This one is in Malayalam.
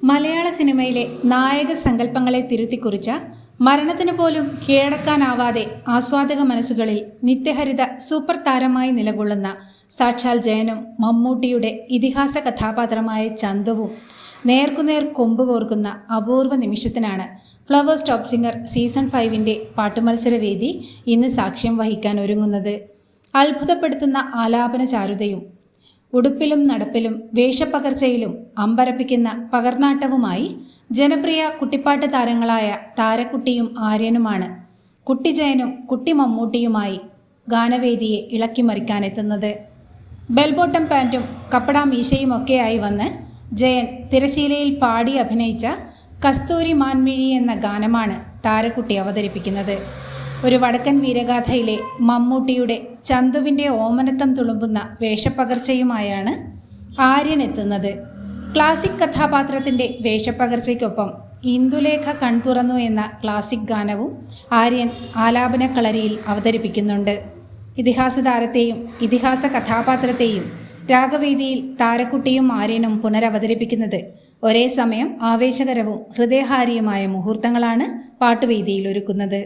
മലയാള സിനിമയിലെ നായക സങ്കല്പങ്ങളെ തിരുത്തിക്കുറിച്ച മരണത്തിന് പോലും കീഴടക്കാനാവാതെ ആസ്വാദക മനസ്സുകളിൽ നിത്യഹരിത സൂപ്പർ താരമായി നിലകൊള്ളുന്ന സാക്ഷാൽ ജയനും മമ്മൂട്ടിയുടെ ഇതിഹാസ കഥാപാത്രമായ ചന്തുവും നേർക്കുനേർ കൊമ്പ് കോർക്കുന്ന അപൂർവ നിമിഷത്തിനാണ് ഫ്ലവേഴ്സ് ടോപ്പ് സിംഗർ സീസൺ 5 പാട്ടുമത്സരവേദി ഇന്ന് സാക്ഷ്യം വഹിക്കാൻ ഒരുങ്ങുന്നത്. അത്ഭുതപ്പെടുത്തുന്ന ആലാപന ചാരുതയും ഉടുപ്പിലും നടപ്പിലും വേഷപ്പകർച്ചയിലും അമ്പരപ്പിക്കുന്ന പകർനാട്ടവുമായി ജനപ്രിയ കുട്ടിപ്പാട്ട് താരങ്ങളായ താരക്കുട്ടിയും ആര്യനുമാണ് കുട്ടി ജയനും കുട്ടി മമ്മൂട്ടിയുമായി ഗാനവേദിയെ ഇളക്കിമറിക്കാനെത്തുന്നത്. ബെൽബോട്ടം പാൻറ്റും കപ്പട മീശയുമൊക്കെയായി വന്ന് ജയൻ തിരശീലയിൽ പാടി അഭിനയിച്ച കസ്തൂരി മാൻമിഴി എന്ന ഗാനമാണ് താരക്കുട്ടി അവതരിപ്പിക്കുന്നത്. ഒരു വടക്കൻ വീരഗാഥയിലെ മമ്മൂട്ടിയുടെ ചന്തുവിൻ്റെ ഓമനത്തം തുളുമ്പുന്ന വേഷപ്പകർച്ചയുമായാണ് ആര്യൻ എത്തുന്നത്. ക്ലാസിക് കഥാപാത്രത്തിൻ്റെ വേഷപ്പകർച്ചയ്ക്കൊപ്പം ഇന്ദുലേഖ കൺതുറന്നു എന്ന ക്ലാസിക് ഗാനവും ആര്യൻ ആലാപന കളരിയിൽ അവതരിപ്പിക്കുന്നുണ്ട്. ഇതിഹാസ താരത്തെയും ഇതിഹാസ കഥാപാത്രത്തെയും രാഗവേദിയിൽ താരക്കുട്ടിയും ആര്യനും പുനരവതരിപ്പിക്കുന്നത് ഒരേ സമയം ആവേശകരവും ഹൃദയഹാരിയുമായ മുഹൂർത്തങ്ങളാണ് പാട്ടുവേദിയിൽ ഒരുക്കുന്നത്.